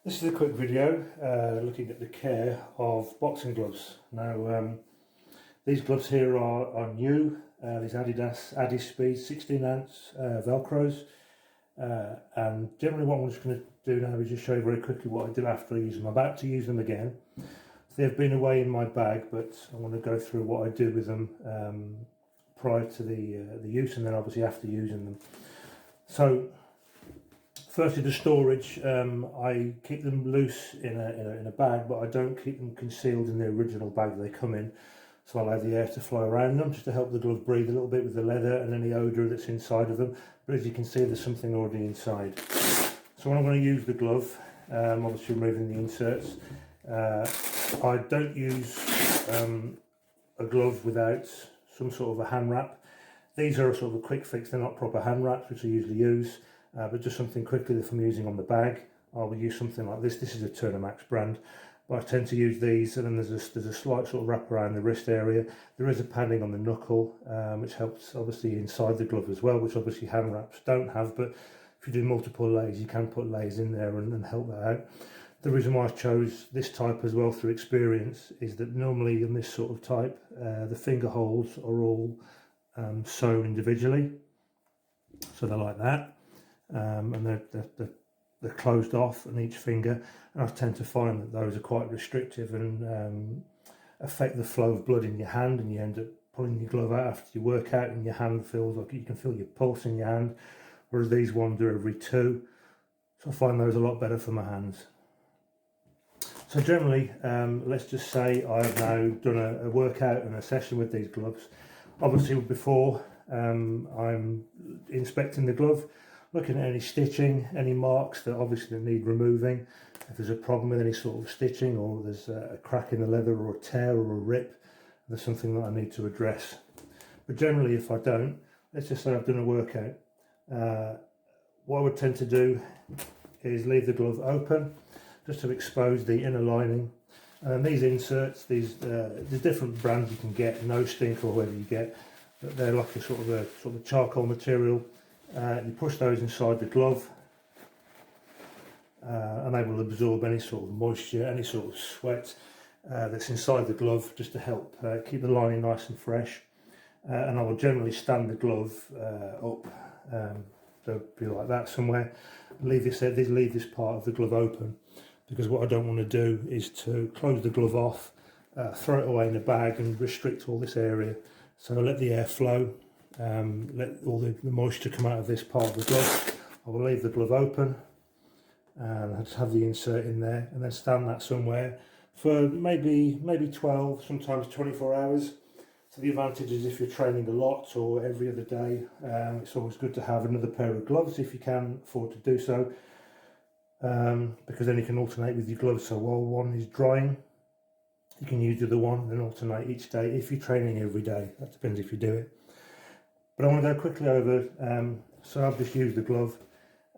This is a quick video looking at the care of boxing gloves. Now these gloves here are new, these Adidas Speed 16 ounce velcros, and generally what I'm just going to do now is just show you very quickly what I do after I use them. I'm about to use them again. They've been away in my bag, but I want to go through what I do with them prior to the use, and then obviously after using them. So firstly, the storage, I keep them loose in a bag, but I don't keep them concealed in the original bag they come in. So I allow the air to flow around them just to help the glove breathe a little bit with the leather and any odour that's inside of them. But as you can see, there's something already inside. So when I'm going to use the glove, obviously removing the inserts, I don't use a glove without some sort of a hand wrap. These are sort of a quick fix, they're not proper hand wraps, which I usually use. But just something quickly if I'm using on the bag, I will use something like this. This is a Turner Max brand, but I tend to use these, and then there's a slight sort of wrap around the wrist area. There is a padding on the knuckle, which helps obviously inside the glove as well, which obviously hand wraps don't have, but if you do multiple layers, you can put layers in there and help that out. The reason why I chose this type as well through experience is that normally in this sort of type, the finger holes are all sewn individually, so they're like that. And they're closed off on each finger, and I tend to find that those are quite restrictive and affect the flow of blood in your hand, and you end up pulling your glove out after you work out and your hand feels like you can feel your pulse in your hand, whereas these ones are every 2, so I find those a lot better for my hands. So generally, let's just say I have now done a workout and a session with these gloves. Obviously before I'm inspecting the glove, looking at any stitching, any marks that obviously need removing. If there's a problem with any sort of stitching, or there's a crack in the leather or a tear or a rip, there's something that I need to address. But generally, if I don't, let's just say I've done a workout, what I would tend to do is leave the glove open just to expose the inner lining. And these inserts, there's different brands you can get, No Stink or whatever you get, but they're like a sort of charcoal material. You push those inside the glove, and they will absorb any sort of moisture, any sort of sweat that's inside the glove, just to help keep the lining nice and fresh. And I will generally stand the glove up, so be like that somewhere. Leave this part of the glove open, because what I don't want to do is to close the glove off, throw it away in a bag and restrict all this area. So let the air flow. Let all the moisture come out of this part of the glove. I will leave the glove open, and I just have the insert in there, and then stand that somewhere for maybe 12, sometimes 24 hours. So the advantage is if you're training a lot or every other day, it's always good to have another pair of gloves if you can afford to do so, because then you can alternate with your gloves. So while one is drying, you can use the other one and alternate each day if you're training every day. That depends if you do it. But I want to go quickly over, so I've just used the glove,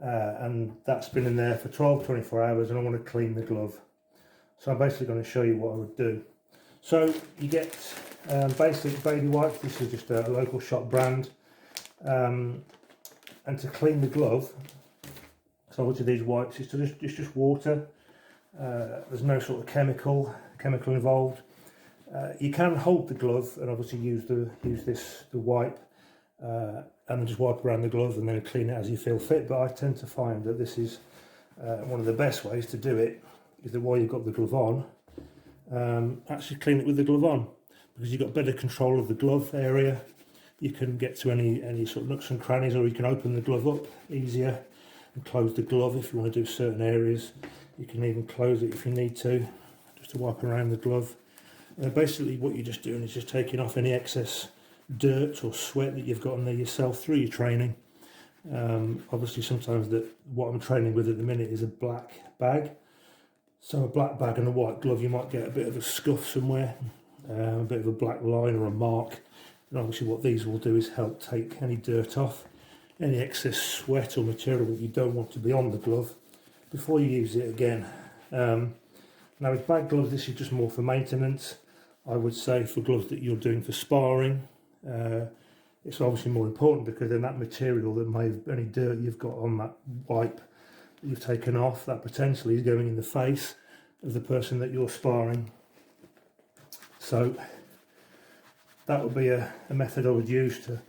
and that's been in there for 12-24 hours, and I want to clean the glove. So I'm basically going to show you what I would do. So you get basic baby wipes. This is just a local shop brand, and to clean the glove, so with these wipes, it's just water. There's no sort of chemical involved. You can hold the glove and obviously use the wipe, and then just wipe around the glove and then clean it as you feel fit. But I tend to find that this is one of the best ways to do it, is that while you've got the glove on, actually clean it with the glove on, because you've got better control of the glove area. You can get to any sort of nooks and crannies, or you can open the glove up easier and close the glove if you want to do certain areas. You can even close it if you need to, just to wipe around the glove. Basically what you're just doing is just taking off any excess dirt or sweat that you've got on there yourself through your training. Obviously sometimes what I'm training with at the minute is a black bag, so a black bag and a white glove, you might get a bit of a scuff somewhere, a bit of a black line or a mark, and obviously what these will do is help take any dirt off, any excess sweat or material that you don't want to be on the glove before you use it again. Now with bag gloves, this is just more for maintenance. I would say for gloves that you're doing for sparring, it's obviously more important, because then that material that may have any dirt you've got on that wipe you've taken off, that potentially is going in the face of the person that you're sparring. So that would be a method I would use to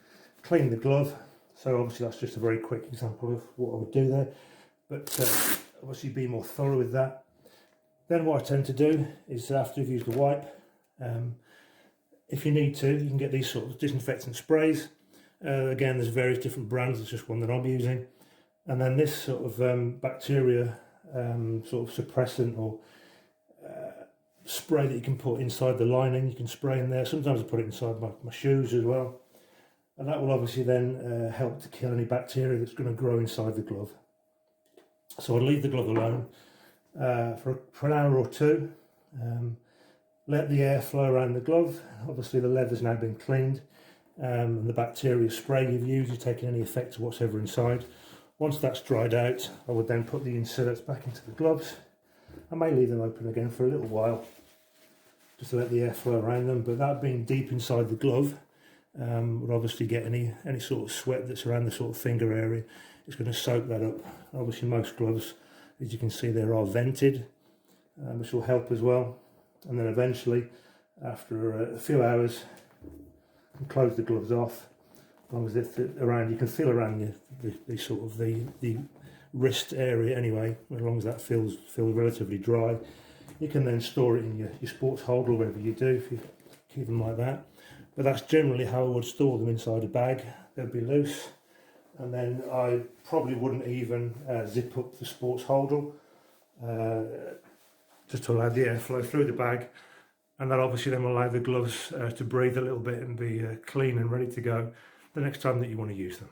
clean the glove. So obviously that's just a very quick example of what I would do there, but obviously be more thorough with that. Then what I tend to do is, after you've used the wipe, if you need to, you can get these sort of disinfectant sprays. Again, there's various different brands, it's just one that I'm using. And then this sort of bacteria sort of suppressant or spray that you can put inside the lining, you can spray in there. Sometimes I put it inside my shoes as well. And that will obviously then help to kill any bacteria that's going to grow inside the glove. So I'd leave the glove alone for an hour or two. Let the air flow around the glove. Obviously the leather's now been cleaned, and the bacteria spray you've used is taking any effect of what's ever inside. Once that's dried out, I would then put the inserts back into the gloves. I may leave them open again for a little while, just to let the air flow around them, but that being deep inside the glove would obviously get any sort of sweat that's around the sort of finger area. It's going to soak that up. Obviously most gloves, as you can see, there are vented, which will help as well. And then eventually, after a few hours, you can close the gloves off. As long as it's around, you can feel around the sort of the wrist area anyway. As long as that feels relatively dry, you can then store it in your sports holder or whatever you do, if you keep them like that. But that's generally how I would store them, inside a bag. They'd be loose, and then I probably wouldn't even zip up the sports holder, just to allow the airflow through the bag, and that obviously then will allow the gloves to breathe a little bit and be clean and ready to go the next time that you want to use them.